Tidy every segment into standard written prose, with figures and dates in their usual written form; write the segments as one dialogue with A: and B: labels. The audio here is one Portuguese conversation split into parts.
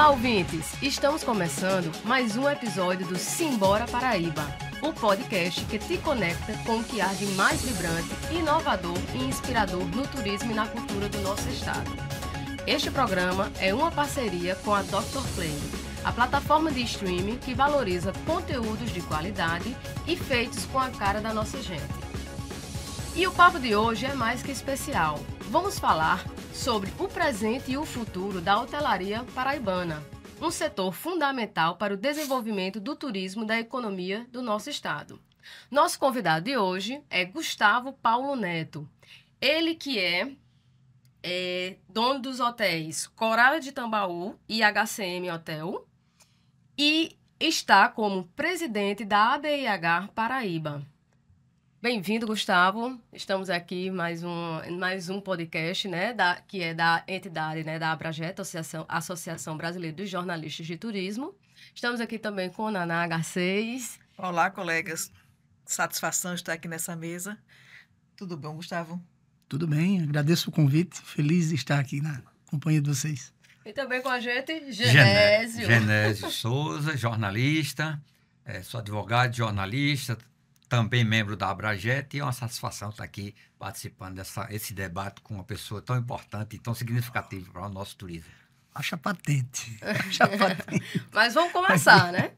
A: Olá, ouvintes! Estamos começando mais um episódio do Simbora Paraíba, o podcast que te conecta com o que há de mais vibrante, inovador e inspirador no turismo e na cultura do nosso estado. Este programa é uma parceria com a Dr. Play, a plataforma de streaming que valoriza conteúdos de qualidade e feitos com a cara da nossa gente. E o papo de hoje é mais que especial. Vamos falar sobre o presente e o futuro da hotelaria paraibana, um setor fundamental para o desenvolvimento do turismo e da economia do nosso estado. Nosso convidado de hoje é Gustavo Paulo Neto. Ele que é dono dos hotéis Coral de Tambaú e HCM Hotel e está como presidente da ABIH Paraíba. Bem-vindo, Gustavo. Estamos aqui mais um podcast, né, que é da entidade, né, da Abrajet, Associação Brasileira dos Jornalistas de Turismo. Estamos aqui também com a Naná H6.
B: Olá, colegas. Satisfação estar aqui nessa mesa. Tudo bom, Gustavo?
C: Tudo bem, agradeço o convite. Feliz de estar aqui na companhia de vocês.
A: E também com a gente, Genésio.
D: Genésio Souza, jornalista, sou advogado, jornalista, também membro da Abrajet, e é uma satisfação estar aqui participando desse debate com uma pessoa tão importante e tão significativa para o nosso turismo.
C: Acha patente.
A: Mas vamos começar, né?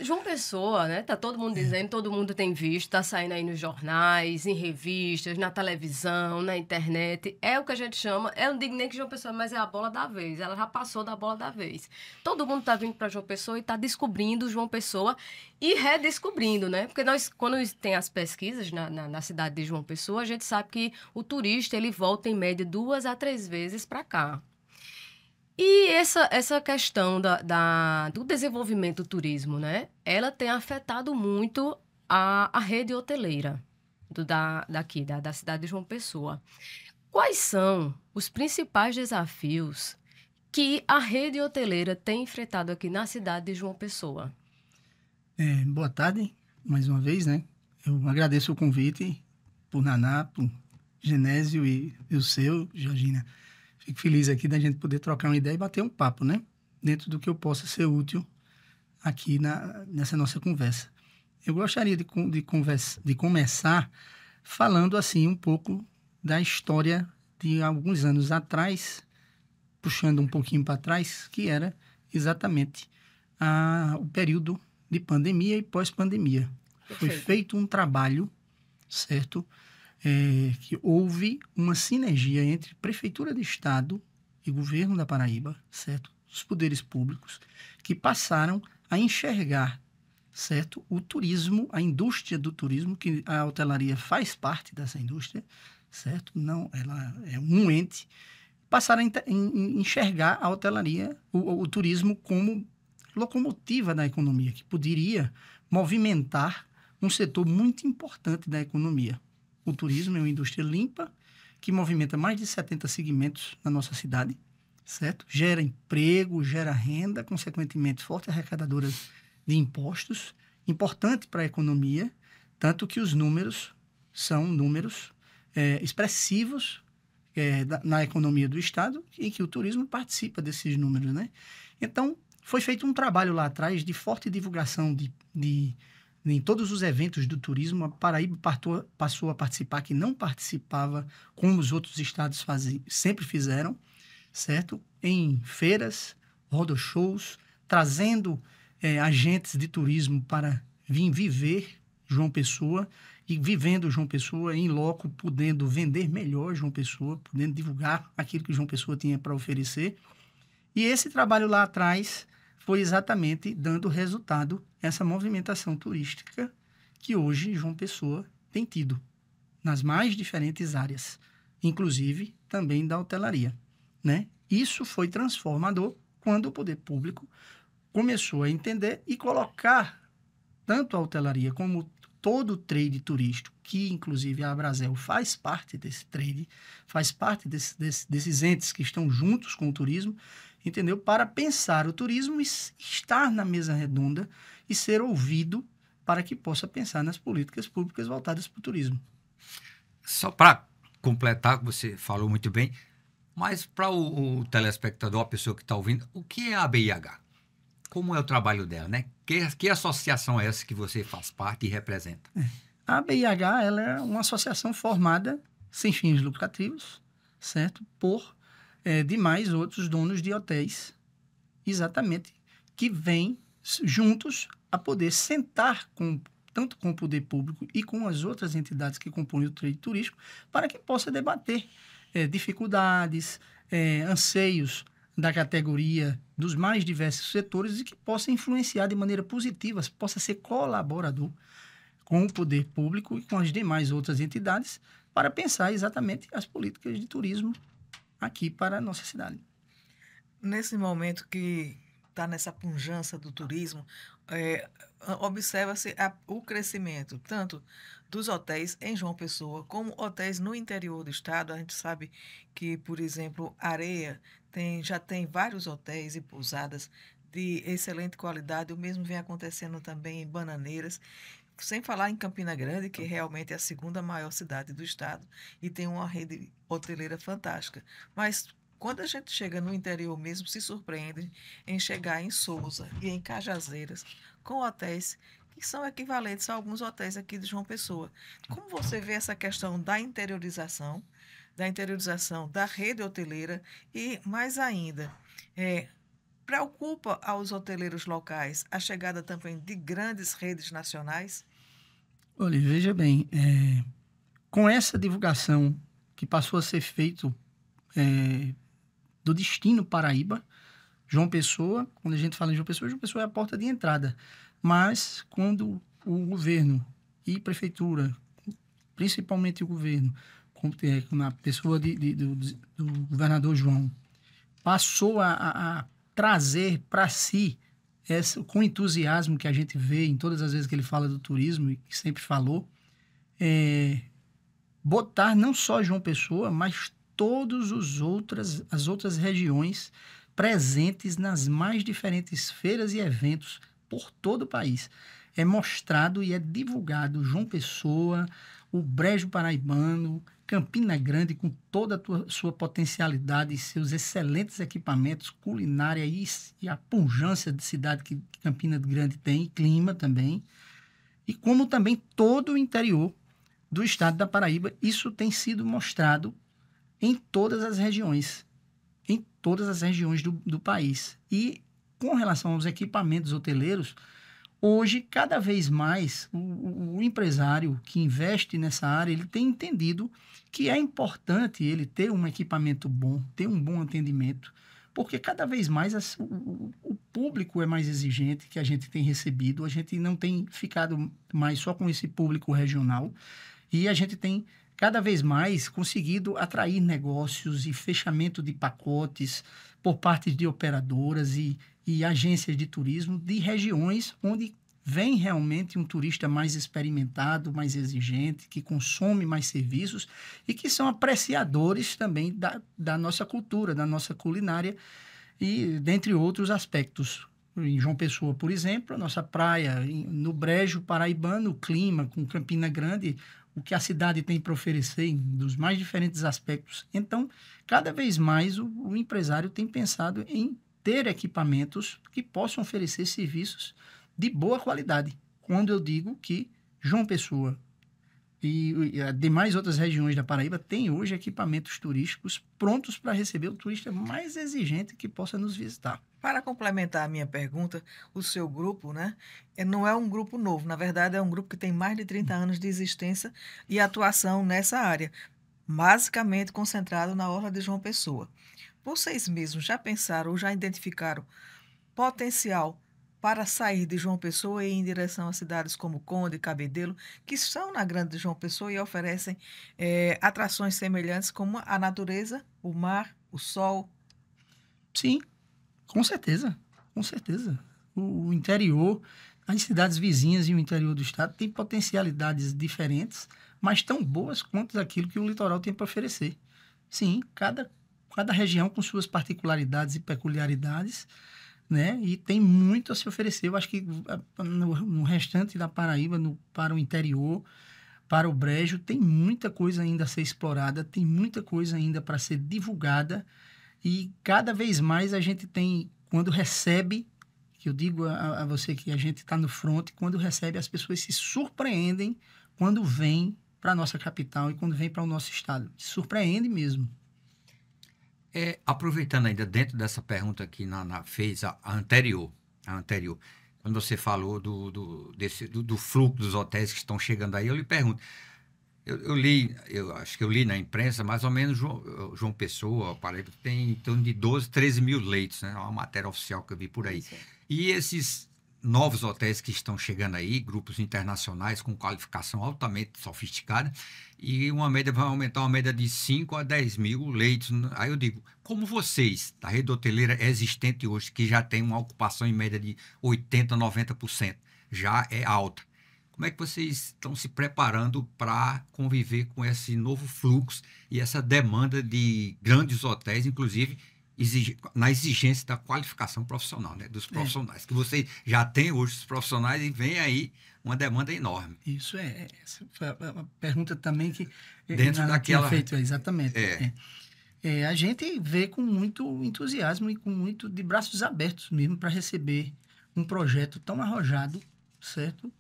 A: João Pessoa, né? Tá todo mundo dizendo, todo mundo tem visto, tá saindo aí nos jornais, em revistas, na televisão, na internet. É o que a gente chama, eu não digo nem que João Pessoa, mas é a bola da vez. Ela já passou da bola da vez. Todo mundo tá vindo para João Pessoa e tá descobrindo João Pessoa e redescobrindo, né? Porque quando tem as pesquisas na cidade de João Pessoa, a gente sabe que o turista, ele volta em média 2 a 3 vezes para cá. E essa questão do desenvolvimento do turismo, né? Ela tem afetado muito a rede hoteleira da cidade de João Pessoa. Quais são os principais desafios que a rede hoteleira tem enfrentado aqui na cidade de João Pessoa?
C: Boa tarde, mais uma vez, né? Eu agradeço o convite por Naná, por Genésio e o seu, Georgina. Fico feliz aqui da gente poder trocar uma ideia e bater um papo, né? Dentro do que eu possa ser útil aqui nessa nossa conversa. Eu gostaria de começar falando, assim, um pouco da história de alguns anos atrás, puxando um pouquinho para trás, que era exatamente o período de pandemia e pós-pandemia. Foi feito um trabalho, certo? Que houve uma sinergia entre Prefeitura de Estado e Governo da Paraíba, certo? Os poderes públicos, que passaram a enxergar, certo? O turismo, a indústria do turismo, que a hotelaria faz parte dessa indústria, certo? Não, ela é um ente. Passaram a enxergar a hotelaria, o turismo como locomotiva da economia, que poderia movimentar um setor muito importante da economia. O turismo é uma indústria limpa, que movimenta mais de 70 segmentos na nossa cidade, certo? Gera emprego, gera renda, consequentemente, forte arrecadadora de impostos, importante para a economia, tanto que os números são números expressivos na economia do Estado e que o turismo participa desses números, né? Então, foi feito um trabalho lá atrás de forte divulgação em todos os eventos do turismo. A Paraíba passou a participar, que não participava como os outros estados sempre fizeram, certo? Em feiras, roadshows, trazendo agentes de turismo para vir viver João Pessoa e vivendo João Pessoa em loco, podendo vender melhor João Pessoa, podendo divulgar aquilo que João Pessoa tinha para oferecer. E esse trabalho lá atrás foi exatamente dando resultado essa movimentação turística que hoje João Pessoa tem tido nas mais diferentes áreas, inclusive também da hotelaria, né? Isso foi transformador quando o poder público começou a entender e colocar tanto a hotelaria como todo o trade turístico, que inclusive a Abrazel faz parte desse trade, faz parte desses entes que estão juntos com o turismo, entendeu? Para pensar o turismo e estar na mesa redonda e ser ouvido para que possa pensar nas políticas públicas voltadas para o turismo.
D: Só para completar, que você falou muito bem, Mas para o telespectador, a pessoa que está ouvindo, o que é a BIH? Como é o trabalho dela, né? Que associação é essa que você faz parte e representa?
C: A BIH, ela é uma associação formada sem fins lucrativos, certo? Por demais outros donos de hotéis, exatamente, que vêm juntos a poder sentar tanto com o poder público e com as outras entidades que compõem o trade turístico, para que possa debater dificuldades, anseios da categoria dos mais diversos setores e que possa influenciar de maneira positiva, possa ser colaborador com o poder público e com as demais outras entidades para pensar exatamente as políticas de turismo aqui para a nossa cidade.
B: Nesse momento que está nessa pujança do turismo, observa-se o crescimento tanto dos hotéis em João Pessoa como hotéis no interior do estado. A gente sabe que, por exemplo, Areia já tem vários hotéis e pousadas de excelente qualidade. O mesmo vem acontecendo também em Bananeiras, sem falar em Campina Grande, que realmente é a segunda maior cidade do estado e tem uma rede hoteleira fantástica. Mas quando a gente chega no interior mesmo, se surpreende em chegar em Sousa e em Cajazeiras com hotéis que são equivalentes a alguns hotéis aqui de João Pessoa. Como você vê essa questão da interiorização da rede hoteleira e, mais ainda, preocupa aos hoteleiros locais a chegada também de grandes redes nacionais?
C: Olha, veja bem, com essa divulgação que passou a ser feito do Destino Paraíba, João Pessoa, quando a gente fala em João Pessoa é a porta de entrada. Mas quando o governo e prefeitura, principalmente o governo, na pessoa do governador João, passou a trazer para si, com entusiasmo que a gente vê em todas as vezes que ele fala do turismo, e que sempre falou, botar não só João Pessoa, mas todas as outras regiões presentes nas mais diferentes feiras e eventos por todo o país. É mostrado e é divulgado João Pessoa, o Brejo Paraibano, Campina Grande, com toda a sua potencialidade e seus excelentes equipamentos, culinária e a pujança de cidade que Campina Grande tem, e clima também, e como também todo o interior do estado da Paraíba. Isso tem sido mostrado em todas as regiões do país. E com relação aos equipamentos hoteleiros, hoje, cada vez mais, o empresário que investe nessa área, ele tem entendido que é importante ele ter um equipamento bom, ter um bom atendimento, porque cada vez mais o público é mais exigente que a gente tem recebido, a gente não tem ficado mais só com esse público regional, e a gente tem cada vez mais conseguido atrair negócios e fechamento de pacotes por parte de operadoras e agências de turismo de regiões onde vem realmente um turista mais experimentado, mais exigente, que consome mais serviços e que são apreciadores também da nossa cultura, da nossa culinária e dentre outros aspectos. Em João Pessoa, por exemplo, a nossa praia, no Brejo Paraibano, o clima com Campina Grande, o que a cidade tem para oferecer dos mais diferentes aspectos. Então, cada vez mais o empresário tem pensado em ter equipamentos que possam oferecer serviços de boa qualidade. Quando eu digo que João Pessoa e demais outras regiões da Paraíba têm hoje equipamentos turísticos prontos para receber o turista mais exigente que possa nos visitar.
B: Para complementar a minha pergunta, o seu grupo, né, não é um grupo novo, na verdade é um grupo que tem mais de 30 anos de existência e atuação nessa área, basicamente concentrado na orla de João Pessoa. Vocês mesmos já pensaram ou já identificaram potencial para sair de João Pessoa e ir em direção a cidades como Conde e Cabedelo, que estão na Grande João Pessoa e oferecem atrações semelhantes como a natureza, o mar, o sol?
C: Sim, com certeza, com certeza. O interior, as cidades vizinhas e o interior do estado têm potencialidades diferentes, mas tão boas quanto aquilo que o litoral tem para oferecer. Sim, cada região com suas particularidades e peculiaridades, né? E tem muito a se oferecer. Eu acho que no restante da Paraíba, para o interior, para o Brejo, tem muita coisa ainda a ser explorada, tem muita coisa ainda para ser divulgada, e cada vez mais a gente tem, quando recebe, que eu digo a você que a gente está no front, quando recebe, as pessoas se surpreendem quando vêm para a nossa capital e quando vêm para o nosso estado. Se surpreende mesmo.
D: Aproveitando ainda dentro dessa pergunta que fez a anterior, quando você falou do fluxo dos hotéis que estão chegando aí, eu lhe pergunto, eu acho que eu li na imprensa, mais ou menos João Pessoa, Paraíba, tem em torno de 12, 13 mil leitos, né? É uma matéria oficial que eu vi por aí.
A: Sim.
D: E esses novos hotéis que estão chegando aí, grupos internacionais com qualificação altamente sofisticada, e vai aumentar uma média de 5 a 10 mil leitos. Aí eu digo, como vocês, da rede hoteleira existente hoje, que já tem uma ocupação em média de 80%, 90%, já é alta, como é que vocês estão se preparando para conviver com esse novo fluxo e essa demanda de grandes hotéis, inclusive na exigência da qualificação profissional, né, dos profissionais, que vocês já têm hoje os profissionais e vem aí uma demanda enorme.
C: Isso essa foi uma pergunta também que
D: dentro daquela
C: feito, exatamente. A gente vê com muito entusiasmo e com muito de braços abertos mesmo para receber um projeto tão arrojado, certo,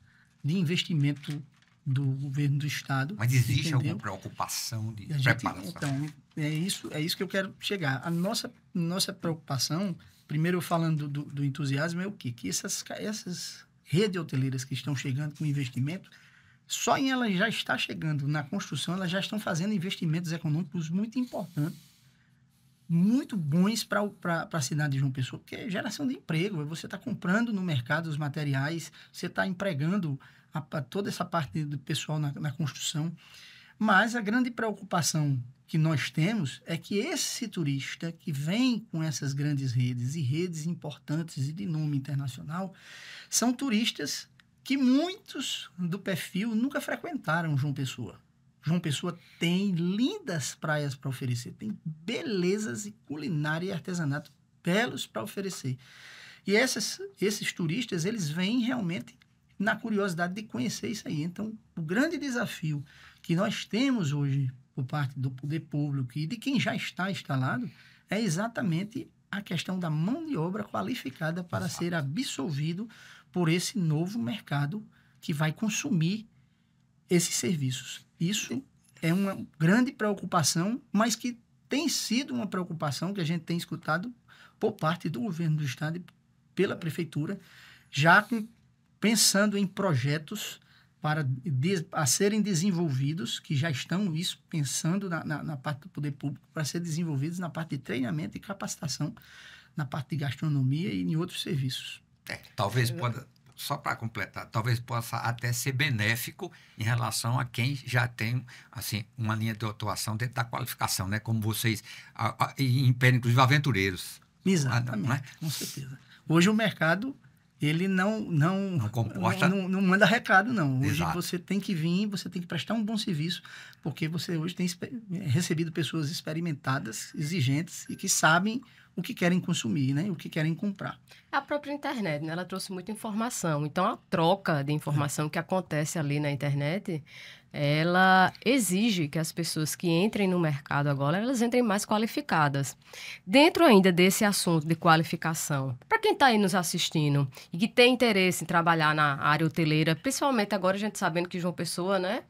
C: de investimento do governo do estado.
D: Mas existe alguma preocupação de preparação?
C: Então, é isso que eu quero chegar. A nossa preocupação, primeiro falando do entusiasmo, é o quê? Que essas redes hoteleiras que estão chegando com investimento, só em elas já está chegando na construção, elas já estão fazendo investimentos econômicos muito importantes, muito bons para a cidade de João Pessoa, porque é geração de emprego. Você está comprando no mercado os materiais, você está empregando toda essa parte do pessoal na construção. Mas a grande preocupação que nós temos é que esse turista que vem com essas grandes redes e redes importantes e de nome internacional são turistas que muitos do perfil nunca frequentaram João Pessoa. João Pessoa tem lindas praias para oferecer, tem belezas e culinária e artesanato belos para oferecer. E esses turistas, eles vêm realmente na curiosidade de conhecer isso aí. Então, o grande desafio que nós temos hoje por parte do poder público e de quem já está instalado é exatamente a questão da mão de obra qualificada para ser absorvido por esse novo mercado que vai consumir esses serviços. Isso é uma grande preocupação, mas que tem sido uma preocupação que a gente tem escutado por parte do governo do estado e pela prefeitura, já pensando em projetos a serem desenvolvidos, que já estão pensando na parte do poder público, para ser desenvolvidos na parte de treinamento e capacitação, na parte de gastronomia e em outros serviços.
D: Talvez só para completar, talvez possa até ser benéfico em relação a quem já tem assim, uma linha de atuação dentro da qualificação, né? Como vocês, inclusive aventureiros.
C: Exatamente, né? Com certeza. Hoje o mercado, ele não
D: comporta.
C: Não manda recado, não. Hoje
D: Exato.
C: Você tem que vir, você tem que prestar um bom serviço, porque você hoje tem recebido pessoas experimentadas, exigentes e que sabem o que querem consumir, né? O que querem comprar.
A: A própria internet, né? Ela trouxe muita informação. Então, a troca de informação que acontece ali na internet, ela exige que as pessoas que entrem no mercado agora, elas entrem mais qualificadas. Dentro ainda desse assunto de qualificação, para quem está aí nos assistindo e que tem interesse em trabalhar na área hoteleira, principalmente agora a gente sabendo que João Pessoa, né?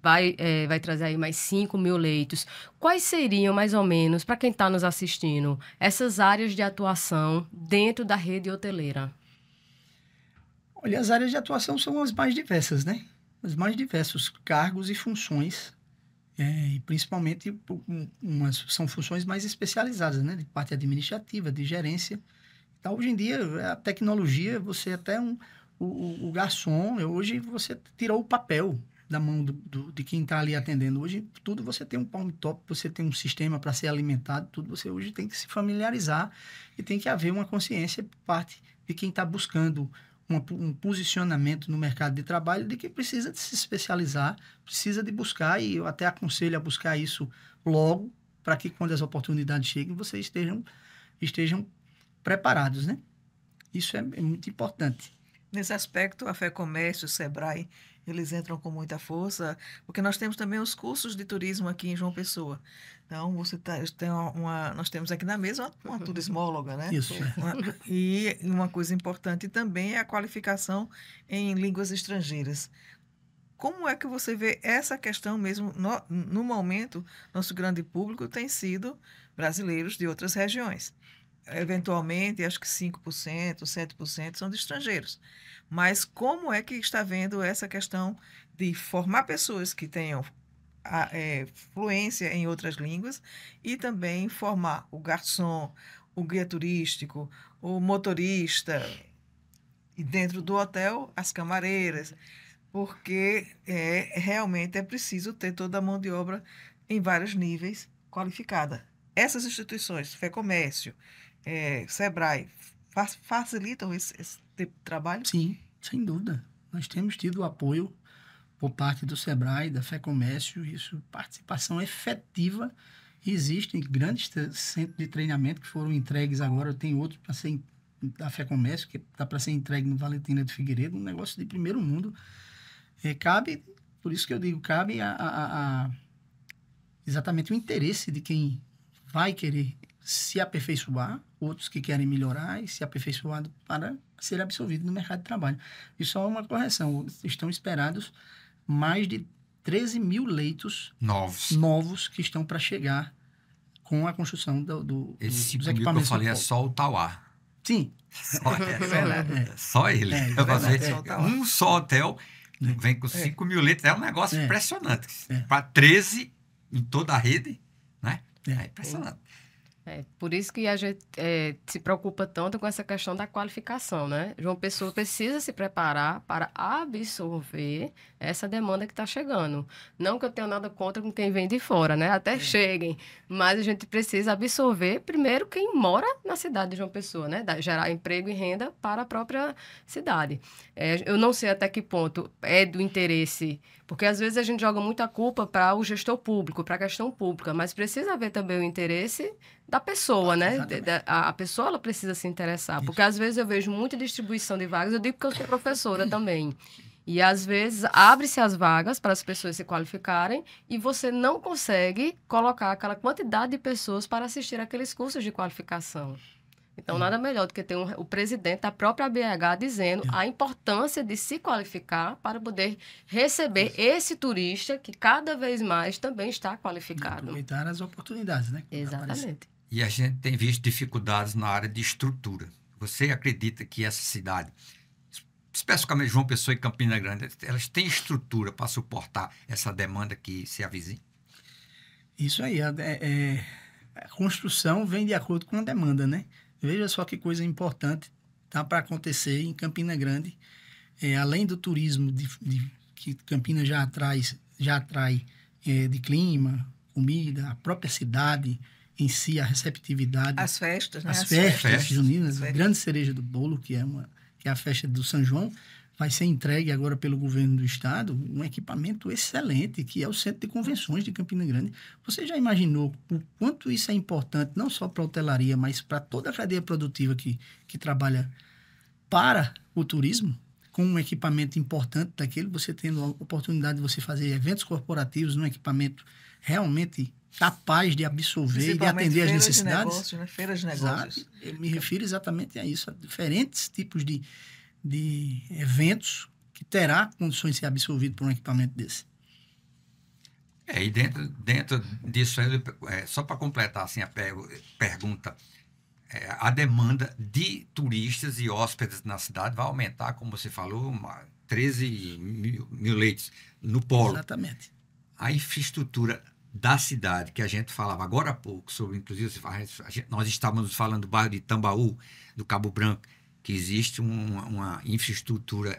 A: Vai trazer aí mais 5 mil leitos. Quais seriam, mais ou menos, para quem está nos assistindo, essas áreas de atuação dentro da rede hoteleira?
C: Olha, as áreas de atuação são as mais diversas, né? Os mais diversos cargos e funções, e principalmente são funções mais especializadas, né? De parte administrativa, de gerência. Então, hoje em dia, a tecnologia, você até o garçom, hoje você tirou o papel da mão de quem está ali atendendo. Hoje, tudo você tem um palm top, você tem um sistema para ser alimentado, tudo você hoje tem que se familiarizar e tem que haver uma consciência por parte de quem está buscando um posicionamento no mercado de trabalho de que precisa de se especializar, precisa de buscar, e eu até aconselho a buscar isso logo, para que quando as oportunidades cheguem, vocês estejam preparados, né? Isso é muito importante.
B: Nesse aspecto, a FEComércio, o SEBRAE, eles entram com muita força, porque nós temos também os cursos de turismo aqui em João Pessoa. Então, nós temos aqui na mesa uma turismóloga, né?
C: Isso.
B: E uma coisa importante também é a qualificação em línguas estrangeiras. Como é que você vê essa questão mesmo? No momento, nosso grande público tem sido brasileiros de outras regiões. Eventualmente, acho que 5%, 7% são de estrangeiros. Mas como é que está vendo essa questão de formar pessoas que tenham fluência em outras línguas e também formar o garçom, o guia turístico, o motorista e dentro do hotel as camareiras, porque realmente é preciso ter toda a mão de obra em vários níveis qualificada. Essas instituições, FEComércio, SEBRAE, facilitam esse tipo de trabalho?
C: Sim, sem dúvida. Nós temos tido apoio por parte do SEBRAE, da FEComércio, isso, participação efetiva. Existem grandes centros de treinamento que foram entregues agora, tem outros para ser da FEComércio, que está para ser entregue no Valentina de Figueiredo, um negócio de primeiro mundo. Cabe, por isso que eu digo, cabe exatamente o interesse de quem vai querer se aperfeiçoar, outros que querem melhorar e se aperfeiçoar para ser absorvido no mercado de trabalho. E só uma correção, estão esperados mais de 13 mil leitos novos que estão para chegar com a construção
D: Esse
C: dos
D: 5 mil que eu falei é só o Tauá.
C: Sim.
D: Só ele. Um só hotel vem com 5 mil leitos. É um negócio impressionante. Para 13 em toda a rede, né? É impressionante.
A: Por isso que a gente se preocupa tanto com essa questão da qualificação, né? João Pessoa precisa se preparar para absorver essa demanda que está chegando. Não que eu tenha nada contra com quem vem de fora, né? Até cheguem, mas a gente precisa absorver primeiro quem mora na cidade de João Pessoa, né? Gerar emprego e renda para a própria cidade. Eu não sei até que ponto é do interesse, porque às vezes a gente joga muita culpa para o gestor público, para a questão pública, mas precisa haver também o interesse da pessoa, né? A pessoa, ela precisa se interessar. Isso. Porque às vezes eu vejo muita distribuição de vagas, eu digo que eu sou professora também. E às vezes abre-se as vagas para as pessoas se qualificarem e você não consegue colocar aquela quantidade de pessoas para assistir aqueles cursos de qualificação. Então, nada melhor do que ter o presidente da própria BH dizendo a importância de se qualificar para poder receber esse turista que cada vez mais também está qualificado.
C: Aproveitar as oportunidades, né?
A: Exatamente.
D: E a gente tem visto dificuldades na área de estrutura. Você acredita que essa cidade, especificamente João Pessoa e Campina Grande, elas têm estrutura para suportar essa demanda que se avizinha?
C: Isso aí. A construção vem de acordo com a demanda, né? Veja só que coisa importante está para acontecer em Campina Grande. Além do turismo que Campina já atrai de clima, comida, a própria cidade em si, a receptividade.
B: As festas, né?
C: As festas juninas, a grande cereja do bolo, que é a festa do São João, vai ser entregue agora pelo governo do estado um equipamento excelente, que é o Centro de Convenções de Campina Grande. Você já imaginou o quanto isso é importante, não só para a hotelaria, mas para toda a cadeia produtiva que trabalha para o turismo? Com um equipamento importante daquele, você tendo a oportunidade de você fazer eventos corporativos num equipamento realmente capaz de absorver e de atender às necessidades.
B: Negócio, né? Feiras de negócios.
C: Exato. Eu me refiro exatamente a isso, a diferentes tipos de eventos que terá condições de ser absorvido por um equipamento desse.
D: E dentro disso, só para completar assim, a pergunta, a demanda de turistas e hóspedes na cidade vai aumentar, como você falou, 13 mil leitos no polo.
C: Exatamente.
D: A infraestrutura da cidade, que a gente falava agora há pouco, sobre, inclusive, nós estávamos falando do bairro de Tambaú, do Cabo Branco, que existe uma infraestrutura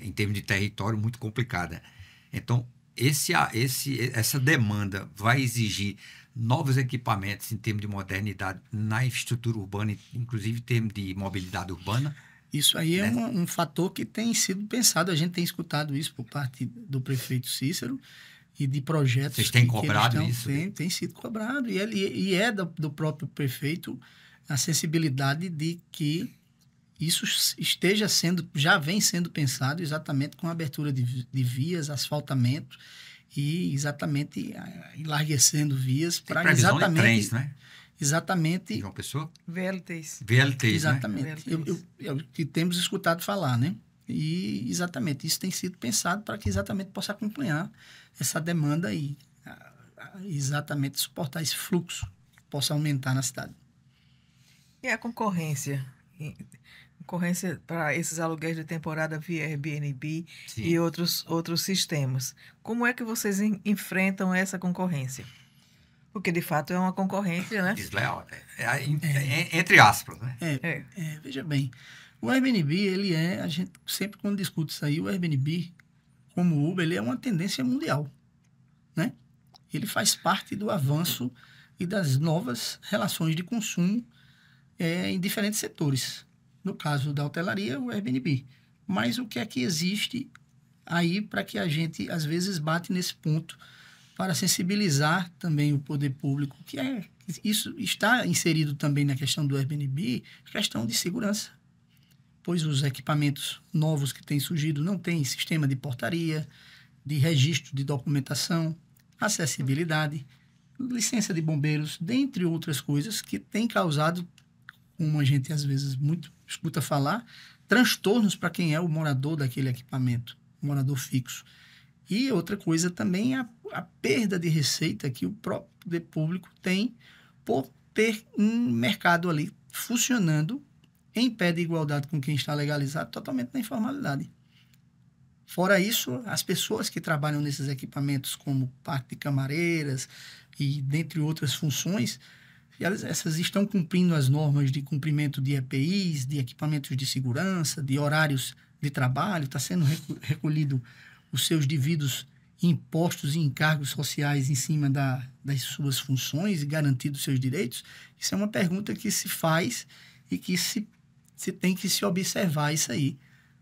D: em termos de território muito complicada. Então, essa demanda vai exigir novos equipamentos em termos de modernidade na infraestrutura urbana, inclusive em termos de mobilidade urbana.
C: Isso aí é um fator que tem sido pensado. A gente tem escutado isso por parte do prefeito Cícero e de projetos.
D: Vocês têm cobrado isso?
C: Tem sido cobrado. E é do próprio prefeito a sensibilidade de que isso já vem sendo pensado exatamente com a abertura de vias, asfaltamento e exatamente enlarguecendo vias para exatamente...
D: de trens, né?
C: Exatamente.
D: João Pessoa?
B: VLTs.
D: VLTs,
C: exatamente.
B: né?
C: É o que temos escutado falar, né? E exatamente isso tem sido pensado para que exatamente possa acompanhar essa demanda e exatamente suportar esse fluxo que possa aumentar na cidade.
B: E a concorrência? Concorrência para esses aluguéis de temporada via Airbnb
D: Sim.
B: e outros sistemas. Como é que vocês enfrentam essa concorrência? Porque, de fato, é uma concorrência, né?
D: Desleal. Entre aspas, né?
C: Veja bem, o Airbnb, a gente sempre quando discute isso aí, o Airbnb, como o Uber, ele é uma tendência mundial, né? Ele faz parte do avanço e das novas relações de consumo em diferentes setores. No caso da hotelaria, o Airbnb. Mas o que é que existe aí para que a gente, às vezes, bate nesse ponto para sensibilizar também o poder público, isso está inserido também na questão do Airbnb, questão de segurança, pois os equipamentos novos que têm surgido não têm sistema de portaria, de registro de documentação, acessibilidade, licença de bombeiros, dentre outras coisas que têm causado, como a gente às vezes muito escuta falar, transtornos para quem é o morador daquele equipamento, o morador fixo. E outra coisa também é a perda de receita que o próprio poder público tem por ter um mercado ali funcionando em pé de igualdade com quem está legalizado, totalmente na informalidade. Fora isso, as pessoas que trabalham nesses equipamentos como parte de camareiras e dentre outras funções, essas estão cumprindo as normas de cumprimento de EPIs, de equipamentos de segurança, de horários de trabalho, está sendo recolhido os seus devidos impostos e encargos sociais em cima das suas funções e garantidos seus direitos? Isso é uma pergunta que se faz e que se tem que se observar isso aí,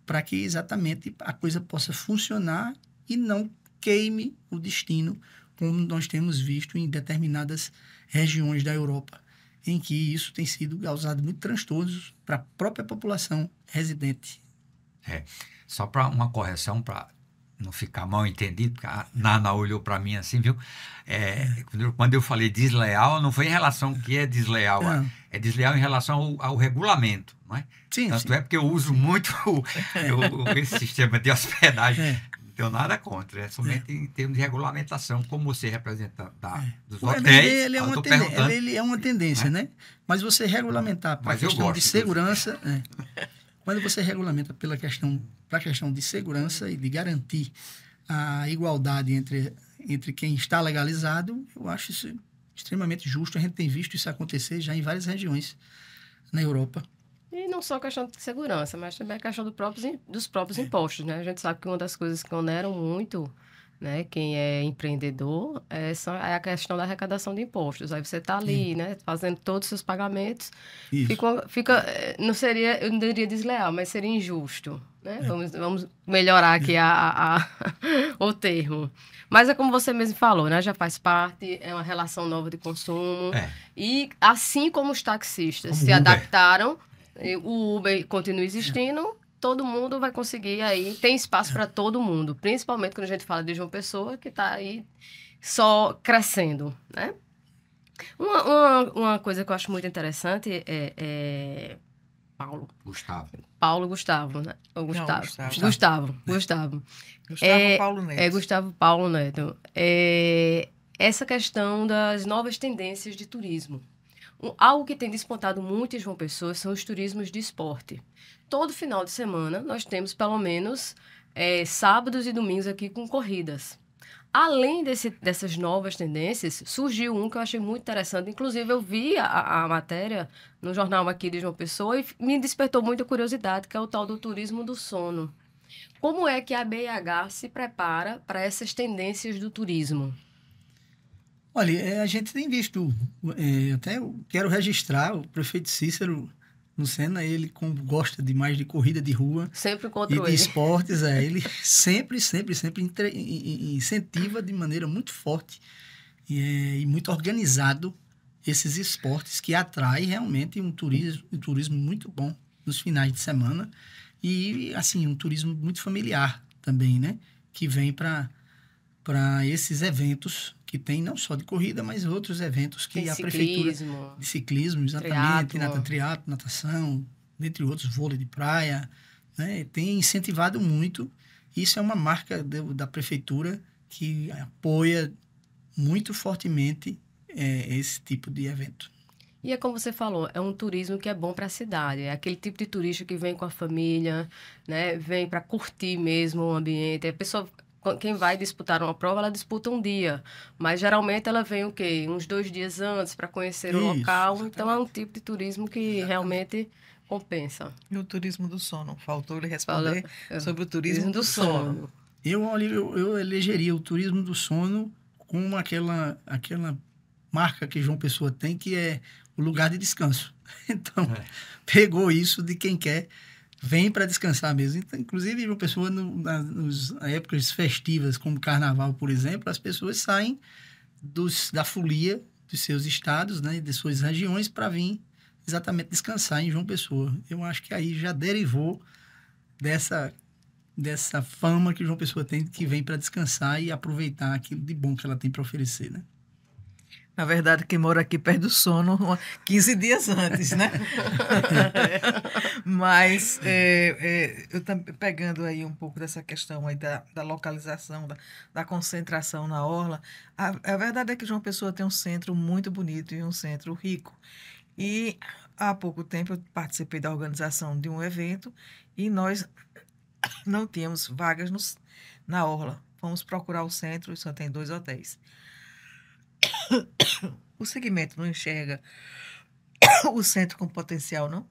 C: para que exatamente a coisa possa funcionar e não queime o destino, como nós temos visto em determinadas regiões da Europa, em que isso tem sido causado muito transtornos para a própria população residente.
D: Só para uma correção, para não ficar mal entendido, porque a Nana olhou para mim assim, viu? Quando eu falei desleal, não foi em relação ao que é desleal, é desleal em relação ao regulamento, não é?
C: Sim,
D: Tanto é porque eu uso muito esse sistema de hospedagem. Não tenho nada contra, é somente em termos de regulamentação, como você representa dos hotéis.
C: Ele é uma tendência, né? Mas você regulamentar para a questão de segurança... Quando você regulamenta para a questão de segurança e de garantir a igualdade entre quem está legalizado, eu acho isso extremamente justo. A gente tem visto isso acontecer já em várias regiões na Europa.
A: E não só a questão de segurança, mas também a questão dos próprios impostos, né? A gente sabe que uma das coisas que oneram muito, né, quem é empreendedor é a questão da arrecadação de impostos. Aí você está ali, né, fazendo todos os seus pagamentos. Fica, eu não diria desleal, mas seria injusto, né? Vamos melhorar aqui o termo. Mas é como você mesmo falou, né? Já faz parte, é uma relação nova de consumo. E assim como os taxistas se adaptaram, o Uber continua existindo, todo mundo vai conseguir aí, tem espaço para todo mundo, principalmente quando a gente fala de João Pessoa, que está aí só crescendo, né? Uma coisa que eu acho muito interessante é Gustavo, né? Gustavo
B: Paulo Neto.
A: Gustavo Paulo Neto. Essa questão das novas tendências de turismo. Algo que tem despontado muito em João Pessoa são os turismos de esporte. Todo final de semana, nós temos pelo menos sábados e domingos aqui com corridas. Além dessas novas tendências, surgiu um que eu achei muito interessante. Inclusive, eu vi a matéria no jornal aqui de João Pessoa e me despertou muita curiosidade, que é o tal do turismo do sono. Como é que a BH se prepara para essas tendências do turismo?
C: Olha, a gente tem visto, até eu quero registrar o prefeito Cícero Lucena, ele como gosta demais de corrida de rua e de esportes, ele sempre incentiva de maneira muito forte e muito organizado esses esportes que atraem realmente um turismo muito bom, nos finais de semana. E, assim, um turismo muito familiar também, né? Que vem para esses eventos que tem não só de corrida, mas outros eventos que
A: Tem
C: a prefeitura...
A: ciclismo,
C: De ciclismo, exatamente.
A: triatlo.
C: Triatlo, natação, dentre outros, vôlei de praia, né? Tem incentivado muito. Isso é uma marca da prefeitura que apoia muito fortemente esse tipo de evento.
A: E é como você falou, é um turismo que é bom para a cidade. É aquele tipo de turista que vem com a família, né? Vem para curtir mesmo o ambiente. A pessoa, quem vai disputar uma prova, ela disputa um dia. Mas geralmente ela vem o quê? Uns 2 dias antes para conhecer o
C: Isso,
A: local.
B: exatamente.
A: Então é um tipo de turismo que realmente compensa.
B: E o turismo do sono? Faltou ele responder sobre o turismo
A: Turismo
B: do sono.
C: Eu elegeria o turismo do sono com aquela marca que João Pessoa tem, que é o lugar de descanso. Então, pegou isso de quem quer, vem para descansar mesmo. Então, inclusive, João Pessoa, nas épocas festivas, como Carnaval, por exemplo, as pessoas saem da folia dos seus estados, né, de suas regiões, para vir exatamente descansar em João Pessoa. Eu acho que aí já derivou dessa fama que João Pessoa tem, que vem para descansar e aproveitar aquilo de bom que ela tem para oferecer, né?
B: Na verdade, quem mora aqui perde o sono 15 dias antes, né? Mas eu também pegando aí um pouco dessa questão aí da localização, da concentração na orla, a verdade é que João Pessoa tem um centro muito bonito e um centro rico. E há pouco tempo eu participei da organização de um evento e nós não tínhamos vagas na orla. Fomos procurar o centro e só tem 2 hotéis. O segmento não enxerga o centro com potencial, não?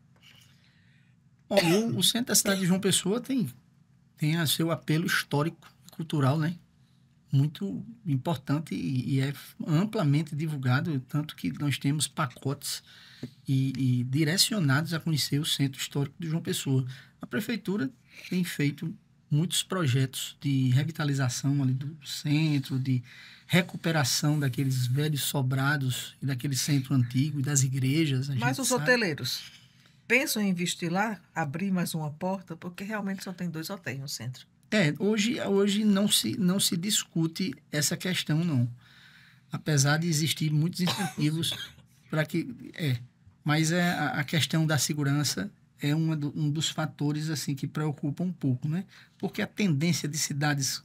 C: Olha, o centro da cidade de João Pessoa tem seu apelo histórico e cultural, né? Muito importante e é amplamente divulgado, tanto que nós temos pacotes e direcionados a conhecer o centro histórico de João Pessoa. A prefeitura tem feito muitos projetos de revitalização ali do centro, de recuperação daqueles velhos sobrados e daquele centro antigo e das igrejas.
B: Mas os hoteleiros pensam em investir lá, abrir mais uma porta, porque realmente só tem 2 hotéis no centro.
C: Hoje não se discute essa questão, não. Apesar de existir muitos incentivos para que... Mas a questão da segurança é um dos fatores assim, que preocupa um pouco, né? Porque a tendência de cidades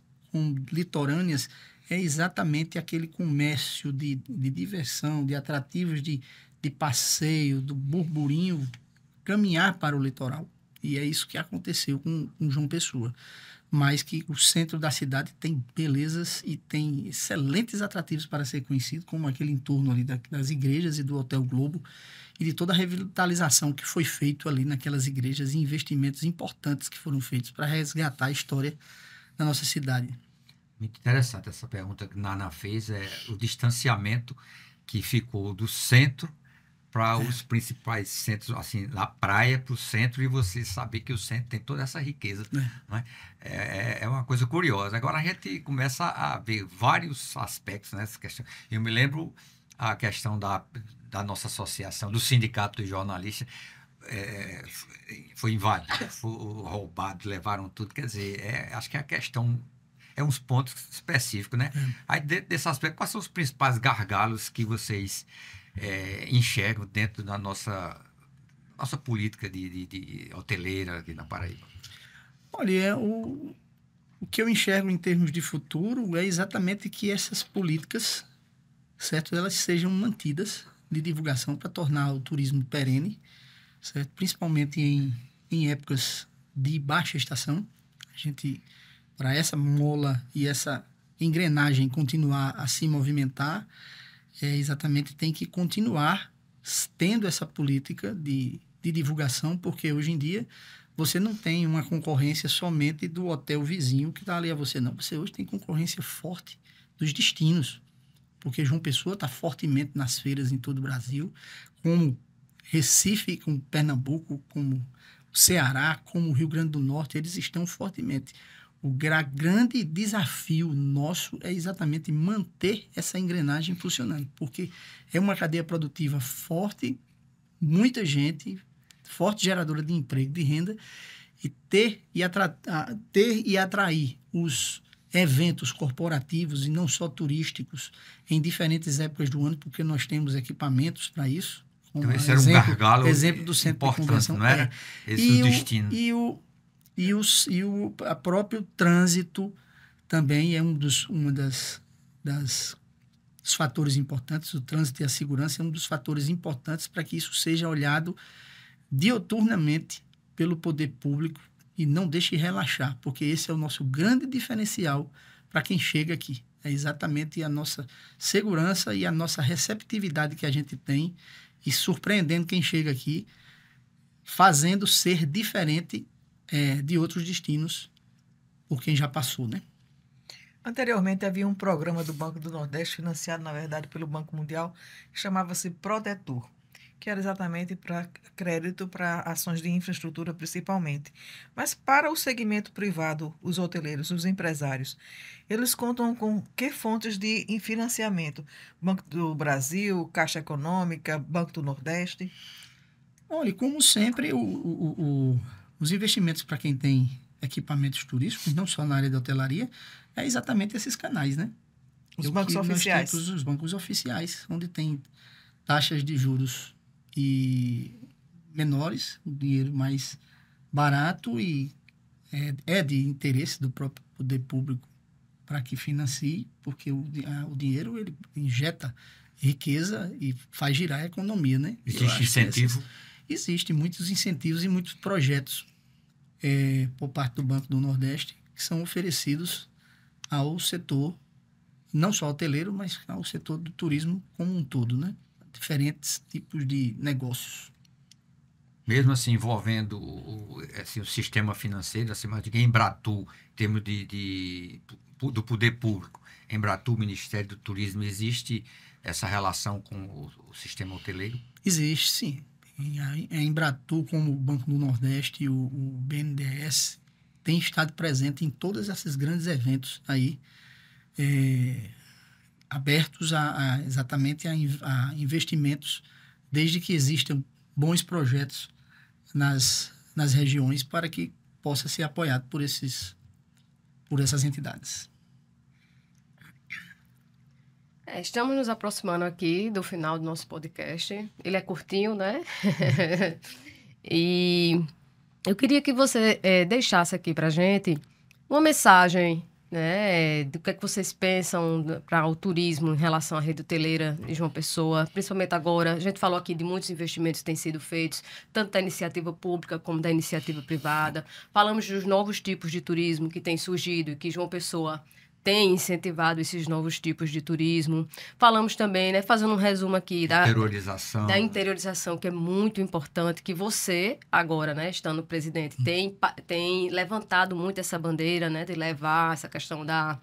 C: litorâneas é exatamente aquele comércio de diversão, de atrativos de passeio, do burburinho, caminhar para o litoral. E é isso que aconteceu com João Pessoa. Mas que o centro da cidade tem belezas e tem excelentes atrativos para ser conhecido, como aquele entorno ali das igrejas e do Hotel Globo, e de toda a revitalização que foi feito ali naquelas igrejas e investimentos importantes que foram feitos para resgatar a história da nossa cidade.
D: Muito interessante essa pergunta que Nana fez, o distanciamento que ficou do centro para os principais centros, assim, da praia para o centro, e você saber que o centro tem toda essa riqueza. Não é? É uma coisa curiosa. Agora a gente começa a ver vários aspectos nessa questão. Eu me lembro a questão da nossa associação, do sindicato de jornalistas, foi invadido, foi roubado, levaram tudo. Quer dizer, acho que a questão é uns pontos específicos, né? Aí, desse aspecto, quais são os principais gargalos que vocês enxergam dentro da nossa política de hoteleira aqui na Paraíba?
C: Olha, o que eu enxergo em termos de futuro é exatamente que essas políticas, certo, elas sejam mantidas de divulgação para tornar o turismo perene, certo? Principalmente em épocas de baixa estação. A gente, para essa mola e essa engrenagem continuar a se movimentar, exatamente tem que continuar tendo essa política de divulgação, porque hoje em dia você não tem uma concorrência somente do hotel vizinho que está ali a você, não. Você hoje tem concorrência forte dos destinos, porque João Pessoa está fortemente nas feiras em todo o Brasil, como Recife, como Pernambuco, como Ceará, como o Rio Grande do Norte, eles estão fortemente. O grande desafio nosso é exatamente manter essa engrenagem funcionando, porque é uma cadeia produtiva forte, muita gente forte geradora de emprego, de renda, e ter e atrair os eventos corporativos e não só turísticos em diferentes épocas do ano, porque nós temos equipamentos para isso.
D: Então, esse era um gargalo
C: exemplo do centro de convenção.
D: Não era? Esse é o destino.
C: E o próprio trânsito também é dos fatores importantes. O trânsito e a segurança é um dos fatores importantes para que isso seja olhado dioturnamente pelo poder público e não deixe relaxar, porque esse é o nosso grande diferencial para quem chega aqui. É exatamente a nossa segurança e a nossa receptividade que a gente tem e surpreendendo quem chega aqui, fazendo ser diferente de outros destinos por quem já passou, né?
B: Anteriormente havia um programa do Banco do Nordeste, financiado, na verdade, pelo Banco Mundial, que chamava-se Prodetur, que era exatamente para crédito para ações de infraestrutura, principalmente. Mas para o segmento privado, os hoteleiros, os empresários, eles contam com que fontes de financiamento? Banco do Brasil, Caixa Econômica, Banco do Nordeste?
C: Olha, como sempre, os investimentos para quem tem equipamentos turísticos, não só na área da hotelaria, é exatamente esses canais, né?
B: Os bancos oficiais.
C: Os bancos oficiais, onde tem taxas de juros e menores, o dinheiro mais barato e é de interesse do próprio poder público para que financie, porque o dinheiro ele injeta riqueza e faz girar a economia, né?
D: Existe incentivo?
C: Existem muitos incentivos e muitos projetos por parte do Banco do Nordeste que são oferecidos ao setor, não só hoteleiro, mas ao setor do turismo como um todo, né? Diferentes tipos de negócios.
D: Mesmo assim, envolvendo o sistema financeiro, assim, mas de Embratur, em termos do poder público, Embratur, Ministério do Turismo, existe essa relação com o sistema hoteleiro?
C: Existe, sim. A Embratur, como o Banco do Nordeste e o BNDES, tem estado presente em todos esses grandes eventos aí, abertos exatamente a investimentos, desde que existam bons projetos nas regiões para que possa ser apoiado por essas entidades.
A: Estamos nos aproximando aqui do final do nosso podcast. Ele é curtinho, né? E eu queria que você deixasse aqui para a gente uma mensagem, né, do que é que vocês pensam para o turismo em relação à rede hoteleira de João Pessoa, principalmente agora. A gente falou aqui de muitos investimentos que têm sido feitos, tanto da iniciativa pública como da iniciativa privada. Falamos dos novos tipos de turismo que têm surgido e que João Pessoa tem incentivado esses novos tipos de turismo. Falamos também, né, fazendo um resumo aqui da interiorização, que é muito importante, que você, agora, né, estando presidente, tem levantado muito essa bandeira, né, de levar essa questão da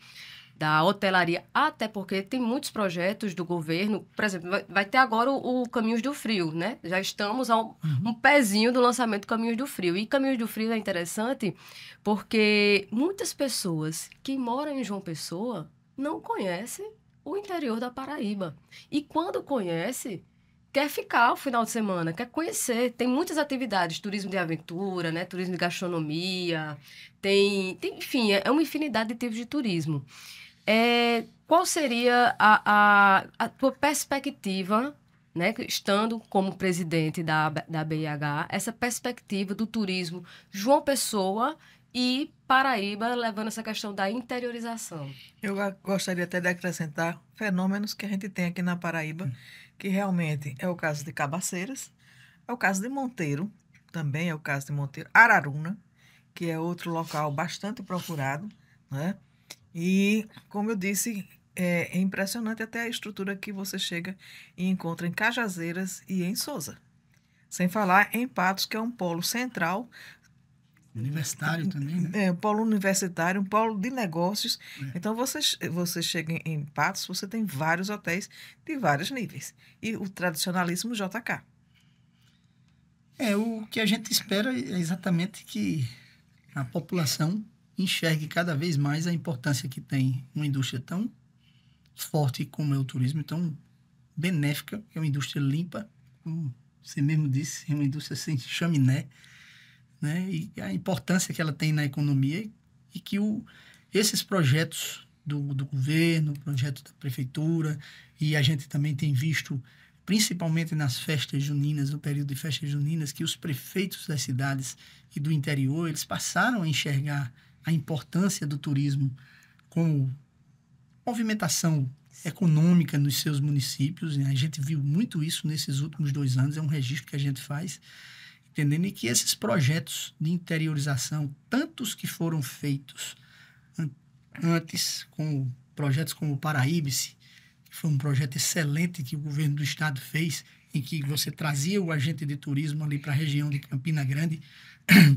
A: hotelaria, até porque tem muitos projetos do governo. Por exemplo, vai ter agora o Caminhos do Frio, né? Já estamos a um pezinho do lançamento do Caminhos do Frio. E Caminhos do Frio é interessante porque muitas pessoas que moram em João Pessoa não conhecem o interior da Paraíba. E quando conhece, quer ficar o final de semana, quer conhecer. Tem muitas atividades, turismo de aventura, né? Turismo de gastronomia, enfim, é uma infinidade de tipos de turismo. Qual seria a tua perspectiva, né, estando como presidente da BIH, essa perspectiva do turismo João Pessoa e Paraíba, levando essa questão da interiorização?
B: Eu gostaria até de acrescentar fenômenos que a gente tem aqui na Paraíba, que realmente é o caso de Cabaceiras, é o caso de Monteiro, também é o caso de Monteiro, Araruna, que é outro local bastante procurado, né? E, como eu disse, é impressionante até a estrutura que você chega e encontra em Cajazeiras e em Sousa. Sem falar em Patos, que é um polo central.
C: Universitário também, né?
B: Um polo universitário, um polo de negócios. Então, você chega em Patos, você tem vários hotéis de vários níveis. E o tradicionalíssimo JK.
C: O que a gente espera é exatamente que a população enxergue cada vez mais a importância que tem uma indústria tão forte como é o turismo, tão benéfica, que é uma indústria limpa, com você mesmo disse, é uma indústria sem chaminé, né? E a importância que ela tem na economia e que esses projetos do governo, projeto da prefeitura, e a gente também tem visto, principalmente nas festas juninas, no período de festas juninas, que os prefeitos das cidades e do interior, eles passaram a enxergar a importância do turismo como movimentação econômica nos seus municípios, né? A gente viu muito isso nesses últimos 2 anos, é um registro que a gente faz, entendendo? E que esses projetos de interiorização, tantos que foram feitos antes, com projetos como o Paraíbice, que foi um projeto excelente que o governo do estado fez, em que você trazia o agente de turismo ali para a região de Campina Grande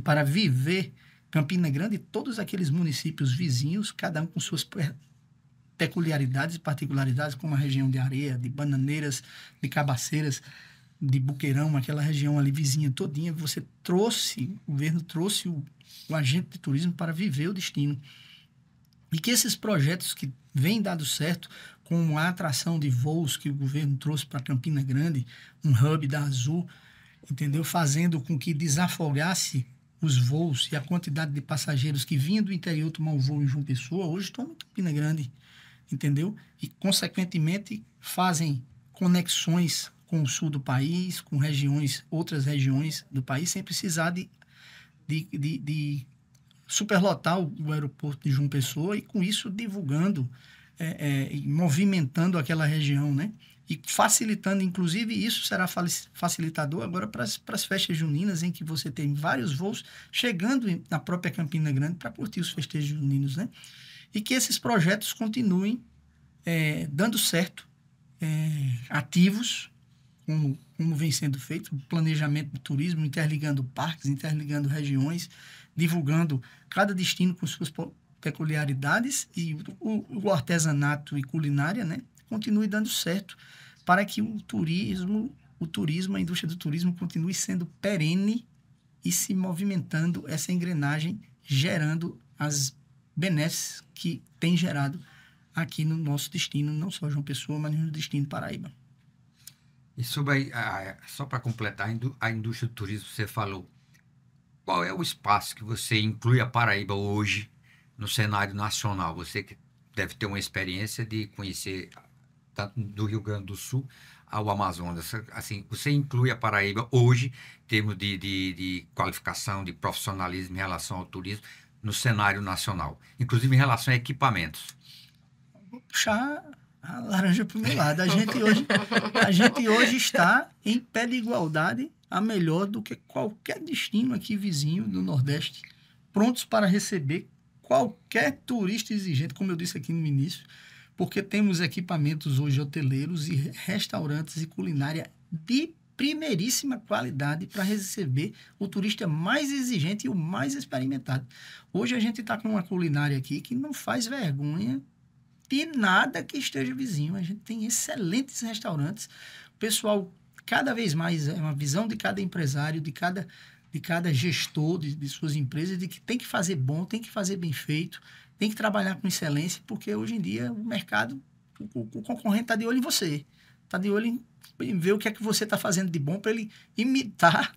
C: para viver Campina Grande e todos aqueles municípios vizinhos, cada um com suas peculiaridades e particularidades, como a região de Areia, de Bananeiras, de Cabaceiras, de Buqueirão, aquela região ali vizinha todinha. O governo trouxe o agente de turismo para viver o destino. E que esses projetos que vêm dado certo, com a atração de voos que o governo trouxe para Campina Grande, um hub da Azul, entendeu? Fazendo com que desafogasse os voos e a quantidade de passageiros que vinham do interior tomar um voo em João Pessoa, hoje estão em Campina Grande, entendeu? E, consequentemente, fazem conexões com o sul do país, com outras regiões do país, sem precisar de superlotar o aeroporto de João Pessoa e, com isso, divulgando e movimentando aquela região, né? E facilitando, inclusive, isso será facilitador agora para as festas juninas, em que você tem vários voos chegando na própria Campina Grande para curtir os festejos juninos, né? E que esses projetos continuem dando certo, ativos, como vem sendo feito, o planejamento do turismo, interligando parques, interligando regiões, divulgando cada destino com suas peculiaridades, e o artesanato e culinária, né, continue dando certo para que o turismo, a indústria do turismo continue sendo perene e se movimentando essa engrenagem, gerando as benesses que tem gerado aqui no nosso destino, não só João Pessoa, mas no destino Paraíba.
D: E sobre só para completar, a indústria do turismo, você falou, qual é o espaço que você inclui a Paraíba hoje no cenário nacional? Você que deve ter uma experiência de conhecer tanto do Rio Grande do Sul ao Amazonas. Assim, você inclui a Paraíba hoje, em termos de qualificação, de profissionalismo em relação ao turismo, no cenário nacional, inclusive em relação a equipamentos?
C: Vou puxar a laranja para o meu lado. A gente hoje está em pé de igualdade a melhor do que qualquer destino aqui vizinho do Nordeste, prontos para receber qualquer turista exigente, como eu disse aqui no início, porque temos equipamentos hoje hoteleiros e restaurantes e culinária de primeiríssima qualidade para receber o turista mais exigente e o mais experimentado. Hoje a gente está com uma culinária aqui que não faz vergonha de nada que esteja vizinho. A gente tem excelentes restaurantes. O pessoal, cada vez mais, é uma visão de cada empresário, de cada gestor de suas empresas, de que tem que fazer bom, tem que fazer bem feito, tem que trabalhar com excelência, porque hoje em dia o mercado, o concorrente está de olho em você. Está de olho em ver o que é que você está fazendo de bom para ele imitar,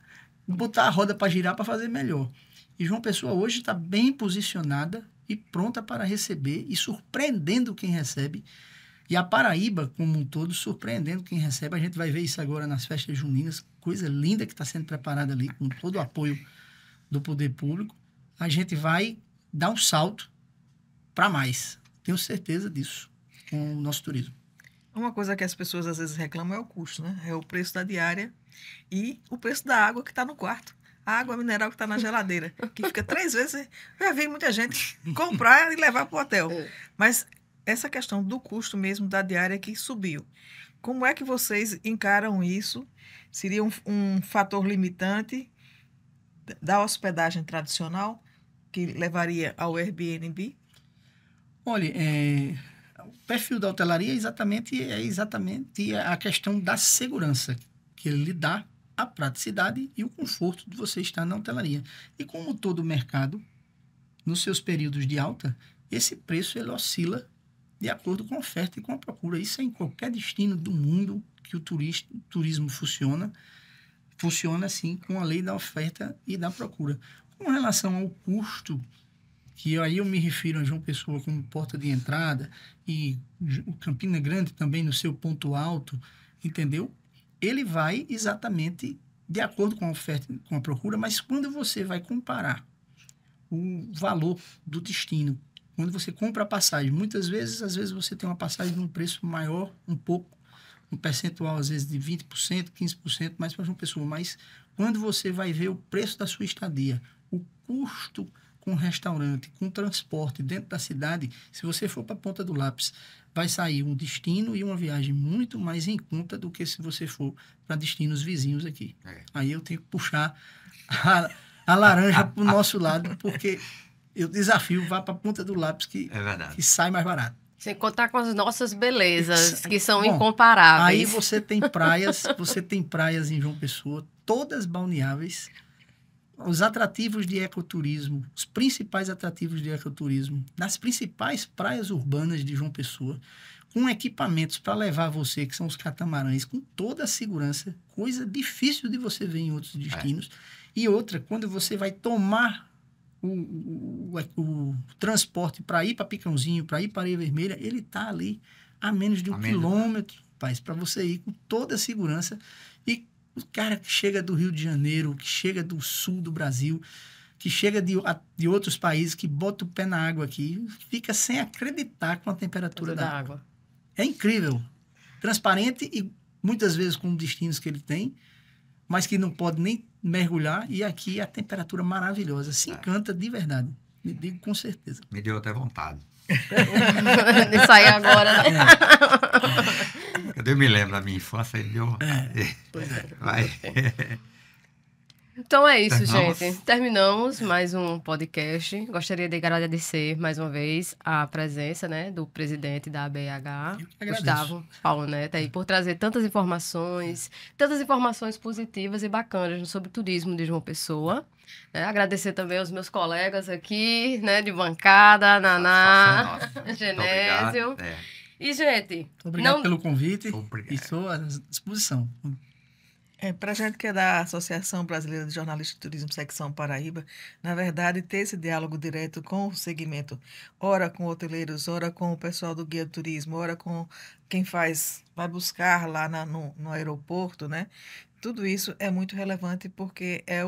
C: botar a roda para girar para fazer melhor. E João Pessoa hoje está bem posicionada e pronta para receber e surpreendendo quem recebe. E a Paraíba, como um todo, surpreendendo quem recebe. A gente vai ver isso agora nas festas juninas, coisa linda que está sendo preparada ali, com todo o apoio do poder público. A gente vai dar um salto para mais. Tenho certeza disso, com o nosso turismo.
B: Uma coisa que as pessoas às vezes reclamam é o custo, né? É o preço da diária e o preço da água que está no quarto. A água mineral que está na geladeira, que fica 3 vezes. Já vi muita gente comprar e levar para o hotel. Mas essa questão do custo mesmo da diária que subiu. Como é que vocês encaram isso? Seria um fator limitante da hospedagem tradicional que levaria ao Airbnb?
C: Olha, o perfil da hotelaria é exatamente a questão da segurança, que ele lhe dá a praticidade e o conforto de você estar na hotelaria. E como todo mercado, nos seus períodos de alta, esse preço ele oscila de acordo com a oferta e com a procura. Isso é em qualquer destino do mundo que o turismo funciona. funciona assim com a lei da oferta e da procura. Com relação ao custo, que aí eu me refiro a João Pessoa como porta de entrada e o Campina Grande também no seu ponto alto, entendeu? Ele vai exatamente de acordo com a oferta e com a procura, mas quando você vai comparar o valor do destino, quando você compra a passagem, muitas vezes, às vezes você tem uma passagem num preço maior, um pouco, um percentual às vezes de 20%, 15% mais para João Pessoa, mas quando você vai ver o preço da sua estadia, o custo com restaurante, com transporte dentro da cidade, se você for para a Ponta do Lápis, vai sair um destino e uma viagem muito mais em conta do que se você for para destinos vizinhos aqui. Aí eu tenho que puxar a laranja para o nosso lado, porque eu desafio, vá para a Ponta do Lápis que sai mais barato.
A: Sem contar com as nossas belezas, que são
C: Bom,
A: incomparáveis.
C: Aí você tem praias em João Pessoa, todas balneáveis. Os atrativos de ecoturismo, os principais atrativos de ecoturismo, nas principais praias urbanas de João Pessoa, com equipamentos para levar você, que são os catamarãs, com toda a segurança, coisa difícil de você ver em outros destinos. E outra, quando você vai tomar o transporte para ir para Picãozinho, para ir para Areia Vermelha, ele está ali a menos de um quilômetro, para você ir com toda a segurança. E o cara que chega do Rio de Janeiro, que chega do sul do Brasil, que chega de outros países, que bota o pé na água aqui, fica sem acreditar com a temperatura da água. É incrível. Transparente e muitas vezes com destinos que ele tem, mas que não pode nem mergulhar. E aqui a temperatura maravilhosa. Se encanta de verdade. Me digo com certeza.
D: Me deu até vontade.
A: De sair agora, né?
D: Eu me lembro da minha infância e deu.
C: Pois é.
D: Vai.
A: Então é isso, gente. Terminamos mais um podcast. Gostaria de agradecer mais uma vez a presença, né, do presidente da ABH, Gustavo Paulo Neto, aí, por trazer tantas informações positivas e bacanas sobre o turismo de João Pessoa. Agradecer também aos meus colegas aqui, né, de bancada, Naná, Genésio. E, gente...
C: Obrigado pelo convite. E estou à disposição.
B: Para a gente que é da Associação Brasileira de Jornalistas de Turismo, Secção Paraíba, na verdade, ter esse diálogo direto com o segmento, ora com hoteleiros, ora com o pessoal do guia de turismo, ora com quem vai buscar lá no aeroporto, né? Tudo isso é muito relevante porque é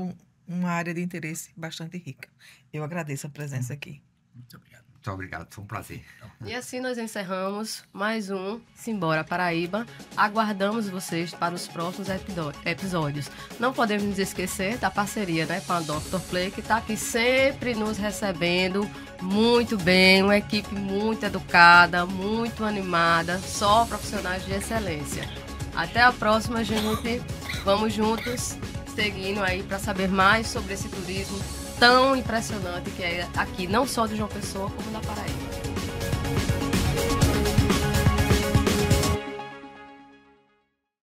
B: uma área de interesse bastante rica. Eu agradeço a presença aqui.
C: Muito obrigado.
D: Muito obrigado, foi um prazer.
A: E assim nós encerramos mais um Simbora Paraíba. Aguardamos vocês para os próximos episódios. Não podemos nos esquecer da parceria, né, com a Dr. Play, que está aqui sempre nos recebendo muito bem, uma equipe muito educada, muito animada, só profissionais de excelência. Até a próxima, gente. Vamos juntos, seguindo aí para saber mais sobre esse turismo tão impressionante que é aqui, não só de João Pessoa, como da Paraíba.